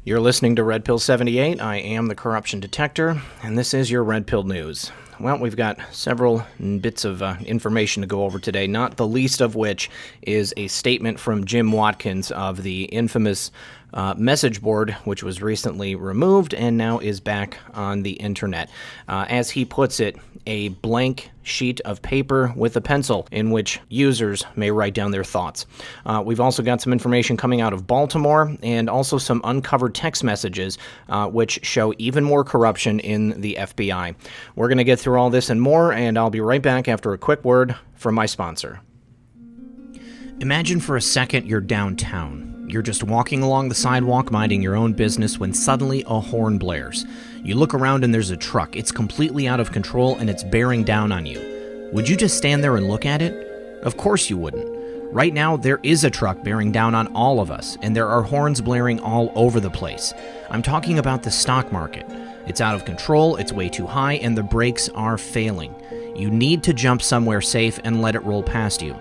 You're listening to Red Pill 78. I am the corruption detector, and this is your Red Pill News. Well, we've got several bits of information to go over today, not the least of which is a statement from Jim Watkins of the infamous message board, which was recently removed and now is back on the internet. As he puts it, a blank sheet of paper with a pencil in which users may write down their thoughts. We've also got some information coming out of Baltimore and also some uncovered text messages which show even more corruption in the FBI. We're going to get through all this and more, and I'll be right back after a quick word from my sponsor. Imagine for a second you're downtown. You're just walking along the sidewalk minding your own business when suddenly a horn blares. You look around and there's a truck. It's completely out of control and it's bearing down on you. Would you just stand there and look at it? Of course you wouldn't. Right now there is a truck bearing down on all of us, and there are horns blaring all over the place. I'm talking about the stock market. It's out of control, it's way too high, and the brakes are failing. You need to jump somewhere safe and let it roll past you.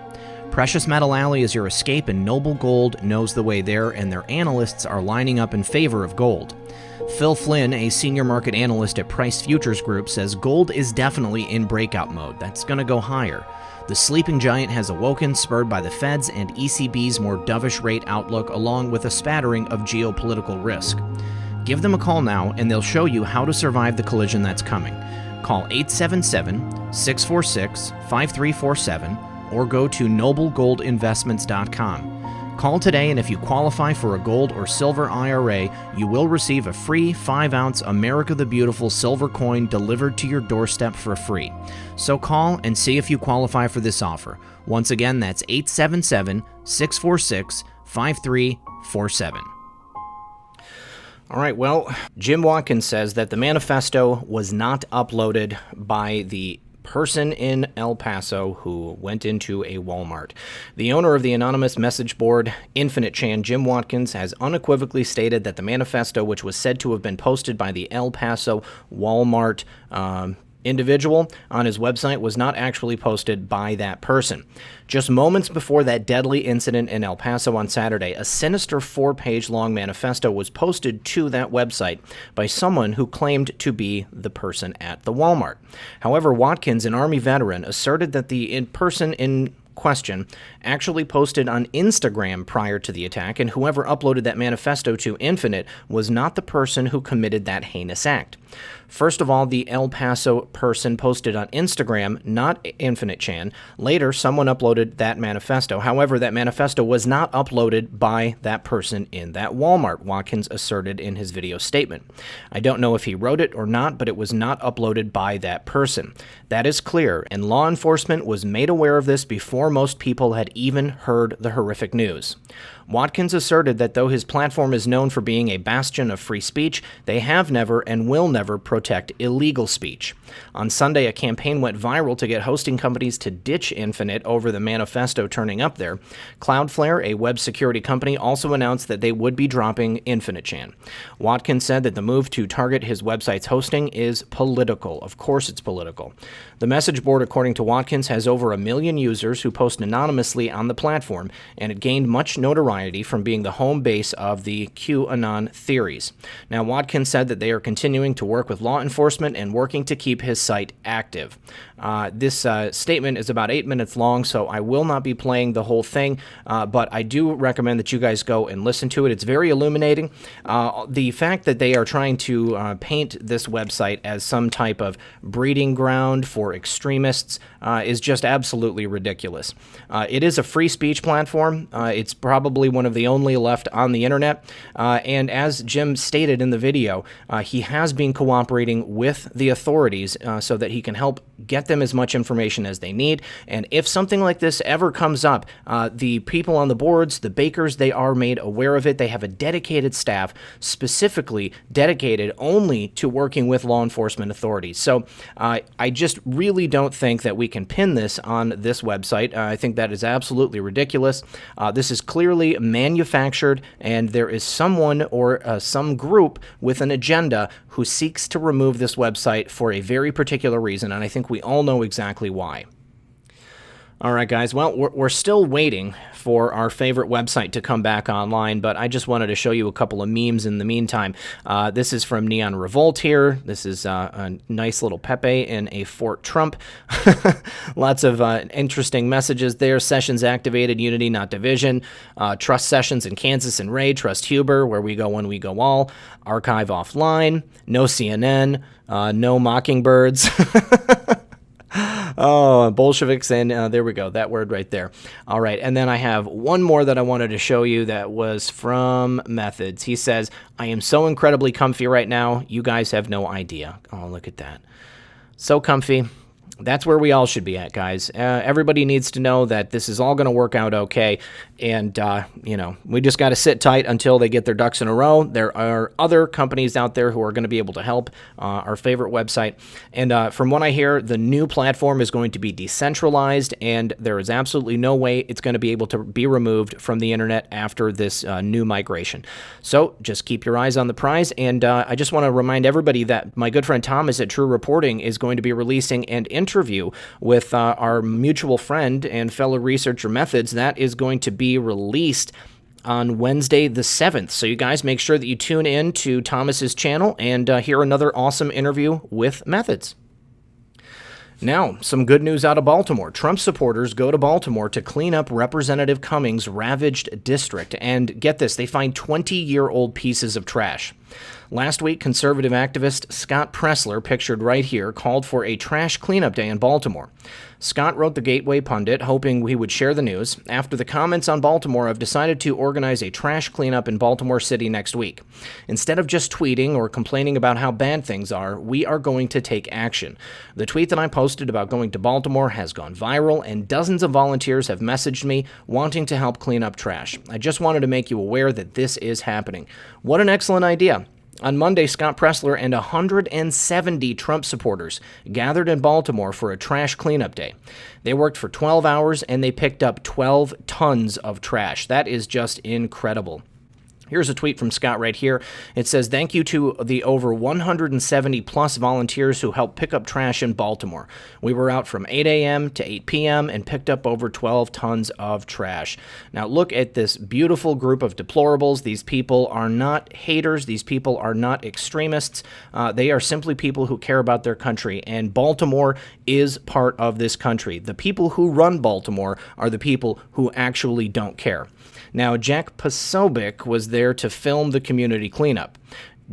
Precious Metal Alley is your escape, and Noble Gold knows the way there, and their analysts are lining up in favor of gold. Phil Flynn, a senior market analyst at Price Futures Group, says gold is definitely in breakout mode. That's going to go higher. The sleeping giant has awoken, spurred by the Fed's and ECB's more dovish rate outlook, along with a spattering of geopolitical risk. Give them a call now, and they'll show you how to survive the collision that's coming. Call 877-646-5347 or go to noblegoldinvestments.com. Call today, and if you qualify for a gold or silver IRA, you will receive a free 5-ounce America the Beautiful silver coin delivered to your doorstep for free. So call and see if you qualify for this offer. Once again, that's 877-646-5347. All right, well, Jim Watkins says that the manifesto was not uploaded by the person in El Paso who went into a Walmart. The owner of the anonymous message board, Infinite Chan, Jim Watkins, has unequivocally stated that the manifesto, which was said to have been posted by the El Paso Walmart individual on his website, was not actually posted by that person. Just moments before that deadly incident in El Paso on Saturday, a sinister 4-page long manifesto was posted to that website by someone who claimed to be the person at the Walmart. However, Watkins, an Army veteran, asserted that the person in question actually posted on Instagram prior to the attack, and whoever uploaded that manifesto to Infinite was not the person who committed that heinous act. First of all, the El Paso person posted on Instagram, not Infinite Chan. Later, someone uploaded that manifesto. However, that manifesto was not uploaded by that person in that Walmart, Watkins asserted in his video statement. I don't know if he wrote it or not, but it was not uploaded by that person. That is clear, and law enforcement was made aware of this before most people had even heard the horrific news. Watkins asserted that though his platform is known for being a bastion of free speech, they have never and will never protect illegal speech. On Sunday, a campaign went viral to get hosting companies to ditch Infinite over the manifesto turning up there. Cloudflare, a web security company, also announced that they would be dropping Infinite Chan. Watkins said that the move to target his website's hosting is political. Of course it's political. The message board, according to Watkins, has over 1 million users who post anonymously on the platform, and it gained much notoriety from being the home base of the QAnon theories. Now, Watkins said that they are continuing to work with law enforcement and working to keep his site active. This statement is about 8 minutes long, so I will not be playing the whole thing, but I do recommend that you guys go and listen to it. It's very illuminating. The fact that they are trying to paint this website as some type of breeding ground for extremists is just absolutely ridiculous. It is a free speech platform. It's probably one of the only left on the internet, and as Jim stated in the video, he has been cooperating with the authorities so that he can help get them as much information as they need. And if something like this ever comes up, the people on the boards, the bakers, they are made aware of it. They have a dedicated staff specifically dedicated only to working with law enforcement authorities. So I just really don't think that we can pin this on this website. I think that is absolutely ridiculous. This is clearly manufactured, and there is someone or some group with an agenda who seeks to remove this website for a very particular reason, and I think we all know exactly why. All right, guys. Well, we're still waiting for our favorite website to come back online, but I just wanted to show you a couple of memes in the meantime. This is from Neon Revolt here. This is a nice little Pepe in a Fort Trump. Lots of interesting messages there. Sessions activated, unity, not division. Trust sessions in Kansas and Ray. Trust Huber, where we go when we go all. Archive offline. No CNN. No Mockingbirds. Oh, Bolsheviks, and there we go, that word right there. All right, and then I have one more that I wanted to show you that was from Methods. He says, I am so incredibly comfy right now, you guys have no idea. Oh, look at that. So comfy. That's where we all should be at, guys. Everybody needs to know that this is all going to work out okay, and, we just got to sit tight until they get their ducks in a row. There are other companies out there who are going to be able to help, our favorite website, and from what I hear, the new platform is going to be decentralized, and there is absolutely no way it's going to be able to be removed from the internet after this new migration. So just keep your eyes on the prize, and I just want to remind everybody that my good friend Thomas at True Reporting is going to be releasing an interview with our mutual friend and fellow researcher Methods. That is going to be released on Wednesday the 7th. So you guys make sure that you tune in to Thomas's channel and hear another awesome interview with Methods. Now, some good news out of Baltimore. Trump supporters go to Baltimore to clean up Representative Cummings' ravaged district. And get this, they find 20-year-old pieces of trash. Last week, conservative activist Scott Pressler, pictured right here, called for a trash cleanup day in Baltimore. Scott wrote the Gateway Pundit, hoping we would share the news. After the comments on Baltimore, I've decided to organize a trash cleanup in Baltimore City next week. Instead of just tweeting or complaining about how bad things are, we are going to take action. The tweet that I posted about going to Baltimore has gone viral, and dozens of volunteers have messaged me wanting to help clean up trash. I just wanted to make you aware that this is happening. What an excellent idea. On Monday, Scott Pressler and 170 Trump supporters gathered in Baltimore for a trash cleanup day. They worked for 12 hours and they picked up 12 tons of trash. That is just incredible. Here's a tweet from Scott right here. It says, thank you to the over 170 plus volunteers who helped pick up trash in Baltimore. We were out from 8 a.m. to 8 p.m. and picked up over 12 tons of trash. Now look at this beautiful group of deplorables. These people are not haters. These people are not extremists. They are simply people who care about their country, and Baltimore is part of this country. The people who run Baltimore are the people who actually don't care. Now, Zak Paine was there to film the community cleanup.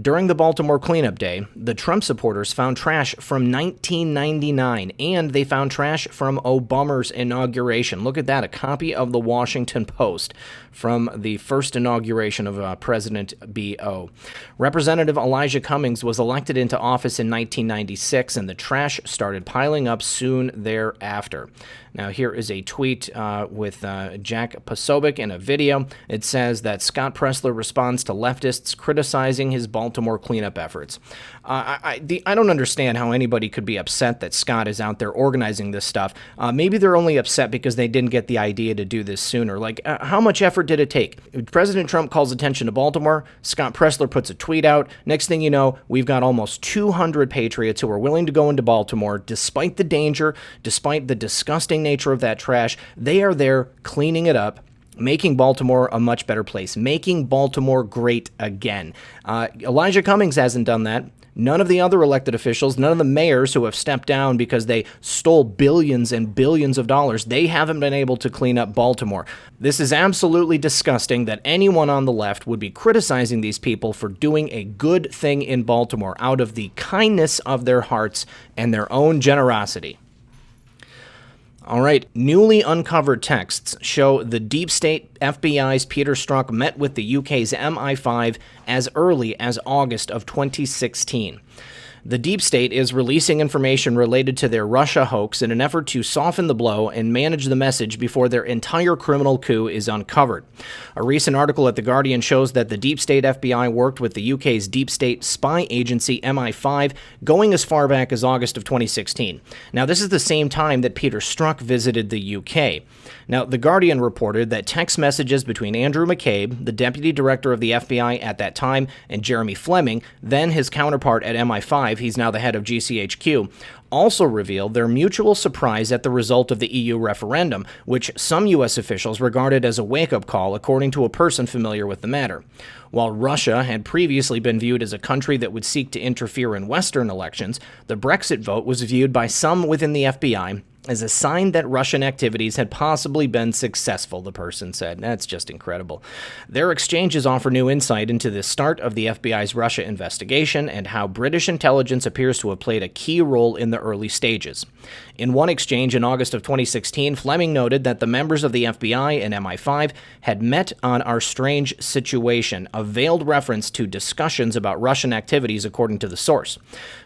During the Baltimore cleanup day, the Trump supporters found trash from 1999, and they found trash from Obama's inauguration. Look at that, a copy of the Washington Post from the first inauguration of President B.O. Representative Elijah Cummings was elected into office in 1996, and the trash started piling up soon thereafter. Now, here is a tweet with Zak Paine in a video. It says that Scott Pressler responds to leftists criticizing his Baltimore cleanup efforts. I don't understand how anybody could be upset that Scott is out there organizing this stuff. Maybe they're only upset because they didn't get the idea to do this sooner. Like, how much effort did it take? President Trump calls attention to Baltimore. Scott Pressler puts a tweet out. Next thing you know, we've got almost 200 patriots who are willing to go into Baltimore despite the danger, despite the disgusting nature of that trash. They are there cleaning it up, making Baltimore a much better place, making Baltimore great again. Elijah Cummings hasn't done that. None of the other elected officials, none of the mayors who have stepped down because they stole billions and billions of dollars, they haven't been able to clean up Baltimore. This is absolutely disgusting that anyone on the left would be criticizing these people for doing a good thing in Baltimore out of the kindness of their hearts and their own generosity. All right, newly uncovered texts show the deep state FBI's Peter Strzok met with the UK's MI5 as early as August of 2016. The deep state is releasing information related to their Russia hoax in an effort to soften the blow and manage the message before their entire criminal coup is uncovered. A recent article at The Guardian shows that the deep state FBI worked with the UK's deep state spy agency MI5 going as far back as August of 2016. Now, this is the same time that Peter Strzok visited the UK. Now, The Guardian reported that text messages between Andrew McCabe, the deputy director of the FBI at that time, and Jeremy Fleming, then his counterpart at MI5, MI5, he's now the head of GCHQ, also revealed their mutual surprise at the result of the EU referendum, which some U.S. officials regarded as a wake-up call, according to a person familiar with the matter. While Russia had previously been viewed as a country that would seek to interfere in Western elections, the Brexit vote was viewed by some within the FBI as a sign that Russian activities had possibly been successful, the person said. That's just incredible. Their exchanges offer new insight into the start of the FBI's Russia investigation and how British intelligence appears to have played a key role in the early stages. In one exchange in August of 2016, Fleming noted that the members of the FBI and MI5 had met on our strange situation, a veiled reference to discussions about Russian activities according to the source.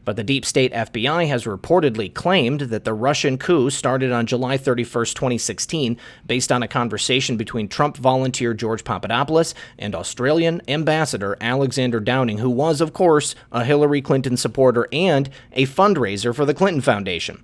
But the deep state FBI has reportedly claimed that the Russian coup started on July 31st, 2016, based on a conversation between Trump volunteer George Papadopoulos and Australian Ambassador Alexander Downing, who was, of course, a Hillary Clinton supporter and a fundraiser for the Clinton Foundation.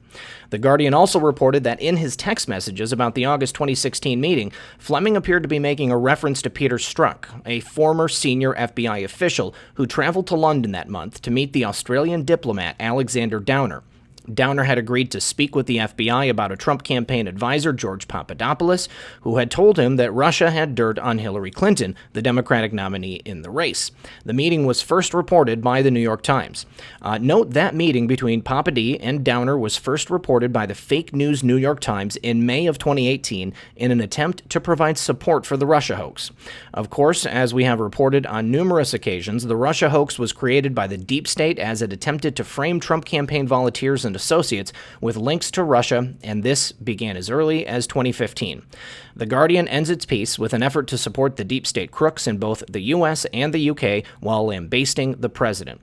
The Guardian also reported that in his text messages about the August 2016 meeting, Fleming appeared to be making a reference to Peter Strzok, a former senior FBI official who traveled to London that month to meet the Australian diplomat Alexander Downer. Downer had agreed to speak with the FBI about a Trump campaign advisor, George Papadopoulos, who had told him that Russia had dirt on Hillary Clinton, the Democratic nominee in the race. The meeting was first reported by the New York Times. Note that meeting between Papadopoulos and Downer was first reported by the fake news New York Times in May of 2018 in an attempt to provide support for the Russia hoax. Of course, as we have reported on numerous occasions, the Russia hoax was created by the deep state as it attempted to frame Trump campaign volunteers and associates with links to Russia, and this began as early as 2015. The Guardian ends its piece with an effort to support the deep state crooks in both the U.S. and the U.K. while lambasting the president.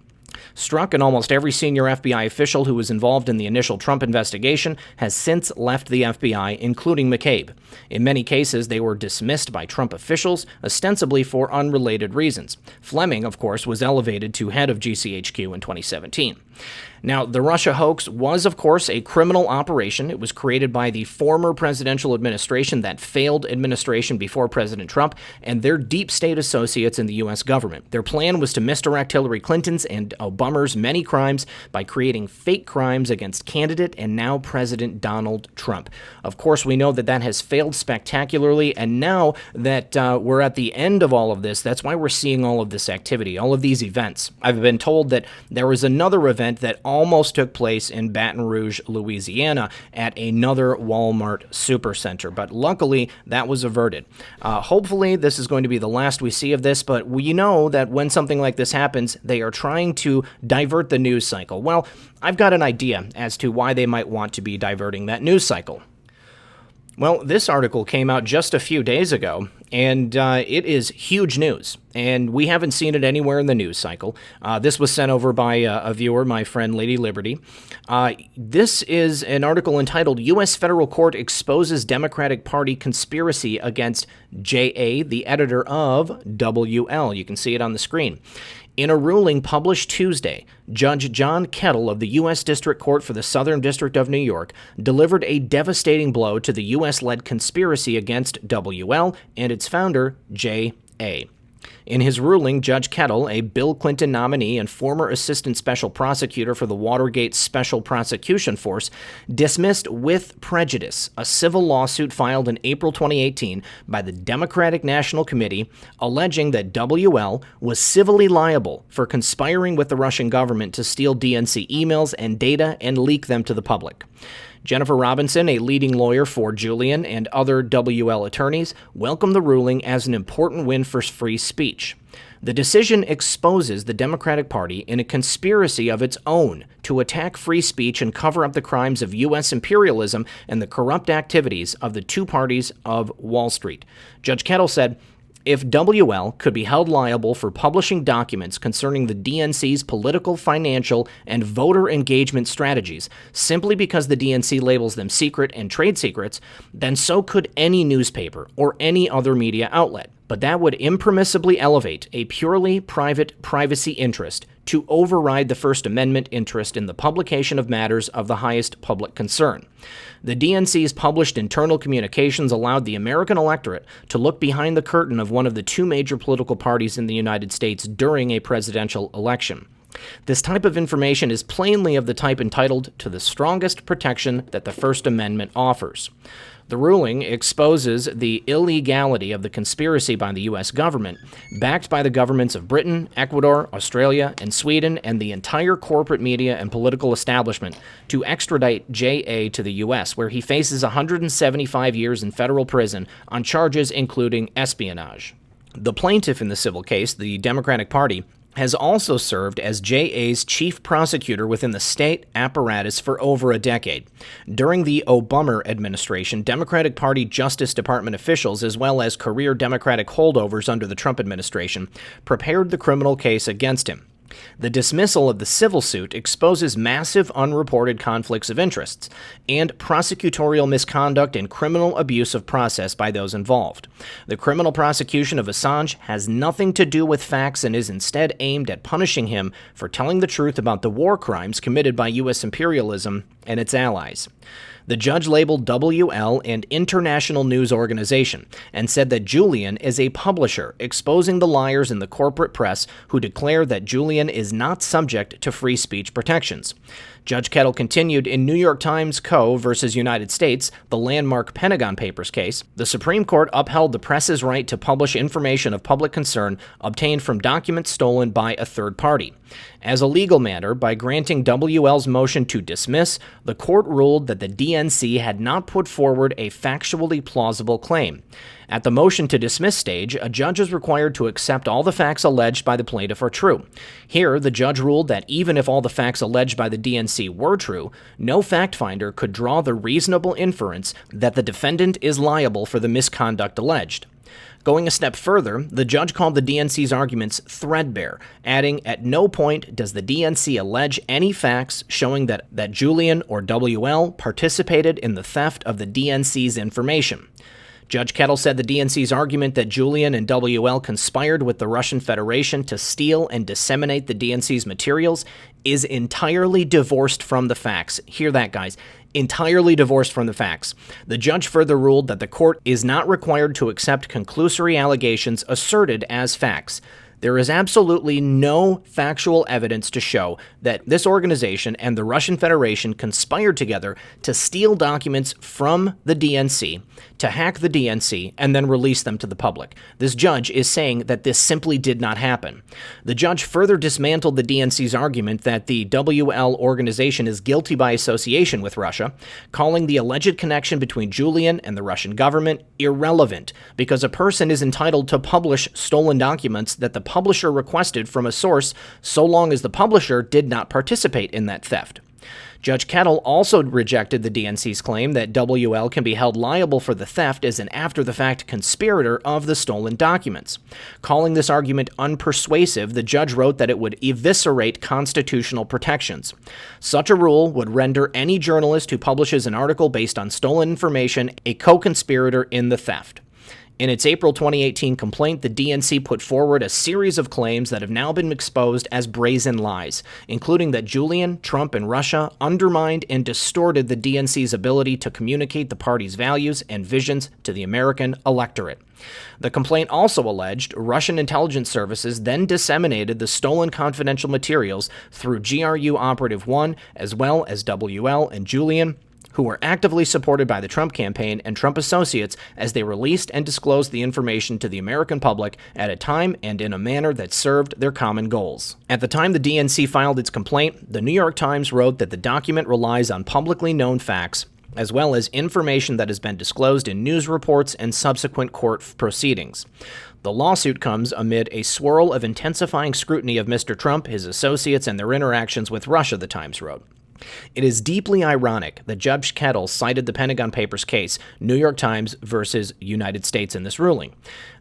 Strzok and almost every senior FBI official who was involved in the initial Trump investigation has since left the FBI, including McCabe. In many cases, they were dismissed by Trump officials, ostensibly for unrelated reasons. Fleming, of course, was elevated to head of GCHQ in 2017. Now, the Russia hoax was, of course, a criminal operation. It was created by the former presidential administration, that failed administration before President Trump, and their deep state associates in the U.S. government. Their plan was to misdirect Hillary Clinton's and Obama's many crimes by creating fake crimes against candidate and now President Donald Trump. Of course, we know that that has failed spectacularly, and now that we're at the end of all of this, that's why we're seeing all of this activity, all of these events. I've been told that there was another event that almost took place in Baton Rouge, Louisiana, at another Walmart supercenter, but luckily that was averted. Hopefully this is going to be the last we see of this, but we know that when something like this happens, they are trying to divert the news cycle. Well, I've got an idea as to why they might want to be diverting that news cycle. Well, this article came out just a few days ago, and it is huge news, and we haven't seen it anywhere in the news cycle. This was sent over by a viewer, my friend Lady Liberty. This is an article entitled, U.S. Federal Court Exposes Democratic Party Conspiracy Against J.A., the editor of WL. You can see it on the screen. In a ruling published Tuesday, Judge John Kettle of the U.S. District Court for the Southern District of New York delivered a devastating blow to the U.S.-led conspiracy against WL and its founder, J.A. In his ruling, Judge Kettle, a Bill Clinton nominee and former assistant special prosecutor for the Watergate Special Prosecution Force, dismissed with prejudice a civil lawsuit filed in April 2018 by the Democratic National Committee alleging that WL was civilly liable for conspiring with the Russian government to steal DNC emails and data and leak them to the public. Jennifer Robinson, a leading lawyer for Julian and other WL attorneys, welcomed the ruling as an important win for free speech. The decision exposes the Democratic Party in a conspiracy of its own to attack free speech and cover up the crimes of U.S. imperialism and the corrupt activities of the two parties of Wall Street. Judge Kettle said, if WL could be held liable for publishing documents concerning the DNC's political, financial, and voter engagement strategies simply because the DNC labels them secret and trade secrets, then so could any newspaper or any other media outlet. But that would impermissibly elevate a purely private privacy interest to override the First Amendment interest in the publication of matters of the highest public concern. The DNC's published internal communications allowed the American electorate to look behind the curtain of one of the two major political parties in the United States during a presidential election. This type of information is plainly of the type entitled to the strongest protection that the First Amendment offers. The ruling exposes the illegality of the conspiracy by the U.S. government, backed by the governments of Britain, Ecuador, Australia, and Sweden, and the entire corporate media and political establishment, to extradite J.A. to the U.S., where he faces 175 years in federal prison on charges including espionage. The plaintiff in the civil case, the Democratic Party, has also served as J.A.'s chief prosecutor within the state apparatus for over a decade. During the Obama administration, Democratic Party Justice Department officials, as well as career Democratic holdovers under the Trump administration, prepared the criminal case against him. The dismissal of the civil suit exposes massive unreported conflicts of interests and prosecutorial misconduct and criminal abuse of process by those involved. The criminal prosecution of Assange has nothing to do with facts and is instead aimed at punishing him for telling the truth about the war crimes committed by U.S. imperialism and its allies. The judge labeled WL an international news organization and said that Julian is a publisher, exposing the liars in the corporate press who declare that Julian is not subject to free speech protections. Judge Kettle continued, in New York Times Co. versus United States, the landmark Pentagon Papers case, the Supreme Court upheld the press's right to publish information of public concern obtained from documents stolen by a third party. As a legal matter, by granting WL's motion to dismiss, the court ruled that the DNC had not put forward a factually plausible claim. At the motion to dismiss stage, a judge is required to accept all the facts alleged by the plaintiff are true. Here, the judge ruled that even if all the facts alleged by the DNC were true, no fact finder could draw the reasonable inference that the defendant is liable for the misconduct alleged. Going a step further, the judge called the DNC's arguments threadbare, adding, at no point does the DNC allege any facts showing that Julian or WL participated in the theft of the DNC's information. Judge Kettle said the DNC's argument that Julian and WL conspired with the Russian Federation to steal and disseminate the DNC's materials is entirely divorced from the facts. Hear that, guys. Entirely divorced from the facts. The judge further ruled that the court is not required to accept conclusory allegations asserted as facts. There is absolutely no factual evidence to show that this organization and the Russian Federation conspired together to steal documents from the DNC, to hack the DNC, and then release them to the public. This judge is saying that this simply did not happen. The judge further dismantled the DNC's argument that the WL organization is guilty by association with Russia, calling the alleged connection between Julian and the Russian government irrelevant, because a person is entitled to publish stolen documents that the publisher requested from a source so long as the publisher did not participate in that theft. Judge Kettle also rejected the DNC's claim that WL can be held liable for the theft as an after-the-fact conspirator of the stolen documents. Calling this argument unpersuasive, the judge wrote that it would eviscerate constitutional protections. Such a rule would render any journalist who publishes an article based on stolen information a co-conspirator in the theft. In its April 2018 complaint, the DNC put forward a series of claims that have now been exposed as brazen lies, including that Julian, Trump, and Russia undermined and distorted the DNC's ability to communicate the party's values and visions to the American electorate. The complaint also alleged Russian intelligence services then disseminated the stolen confidential materials through GRU Operative 1, as well as WL and Julian, who were actively supported by the Trump campaign and Trump associates as they released and disclosed the information to the American public at a time and in a manner that served their common goals. At the time the DNC filed its complaint, the New York Times wrote that the document relies on publicly known facts, as well as information that has been disclosed in news reports and subsequent court proceedings. The lawsuit comes amid a swirl of intensifying scrutiny of Mr. Trump, his associates, and their interactions with Russia, the Times wrote. It is deeply ironic that Judge Kettle cited the Pentagon Papers case, New York Times versus United States, in this ruling.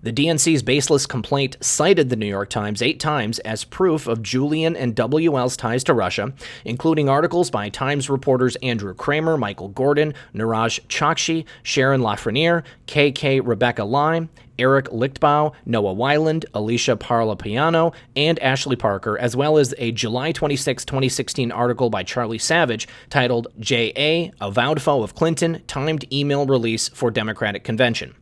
The DNC's baseless complaint cited the New York Times 8 times as proof of Julian and WL's ties to Russia, including articles by Times reporters Andrew Kramer, Michael Gordon, Niraj Chokshi, Sharon Lafreniere, KK Rebecca Lime, Eric Lichtbau, Noah Weiland, Alicia Parlapiano, and Ashley Parker, as well as a July 26, 2016 article by Charlie Savage titled J.A., Avowed Foe of Clinton, Timed Email Release for Democratic Convention.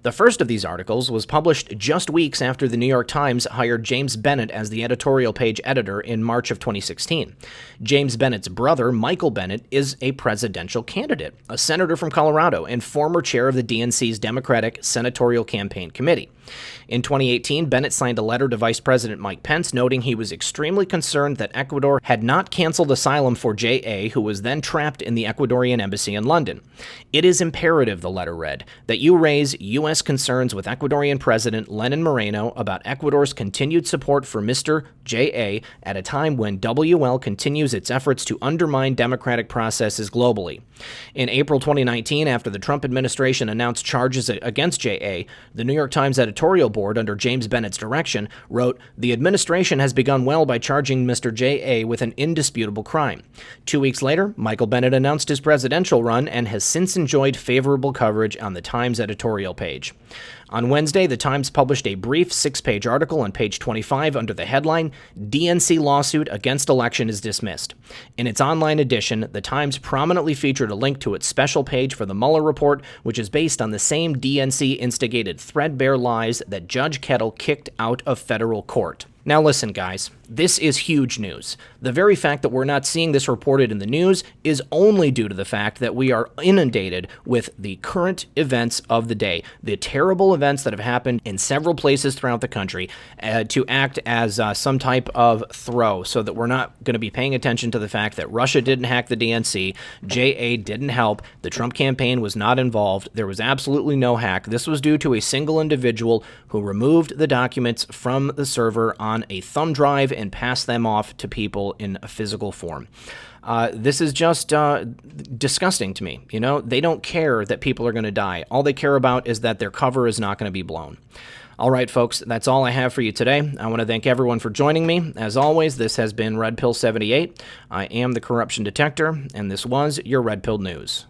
The first of these articles was published just weeks after the New York Times hired James Bennett as the editorial page editor in March of 2016. James Bennett's brother, Michael Bennett, is a presidential candidate, a senator from Colorado, and former chair of the DNC's Democratic Senatorial Campaign Committee. In 2018, Bennett signed a letter to Vice President Mike Pence noting he was extremely concerned that Ecuador had not canceled asylum for J.A., who was then trapped in the Ecuadorian embassy in London. "It is imperative," the letter read, "that you raise U.S. concerns with Ecuadorian President Lenin Moreno about Ecuador's continued support for Mr. J.A. at a time when WL continues its efforts to undermine democratic processes globally." In April 2019, after the Trump administration announced charges against J.A., the New York Times editorial board, under James Bennett's direction, wrote, "The administration has begun well by charging Mr. J.A. with an indisputable crime." 2 weeks later, Michael Bennett announced his presidential run and has since enjoyed favorable coverage on the Times editorial page. On Wednesday, the Times published a brief 6-page article on page 25 under the headline, "DNC Lawsuit Against Election is Dismissed." In its online edition, the Times prominently featured a link to its special page for the Mueller report, which is based on the same DNC-instigated threadbare lies that Judge Kettle kicked out of federal court. Now listen, guys, this is huge news. The very fact that we're not seeing this reported in the news is only due to the fact that we are inundated with the current events of the day, the terrible events that have happened in several places throughout the country, to act as some type of throw so that we're not going to be paying attention to the fact that Russia didn't hack the DNC, J.A. didn't help, the Trump campaign was not involved, there was absolutely no hack. This was due to a single individual who removed the documents from the server on a thumb drive and pass them off to people in a physical form. This is just disgusting to me. You know, they don't care that people are going to die. All they care about is that their cover is not going to be blown. All right, folks, that's all I have for you today. I want to thank everyone for joining me. As always, this has been Red Pill 78. I am the Corruption Detector, and this was your Red Pill News.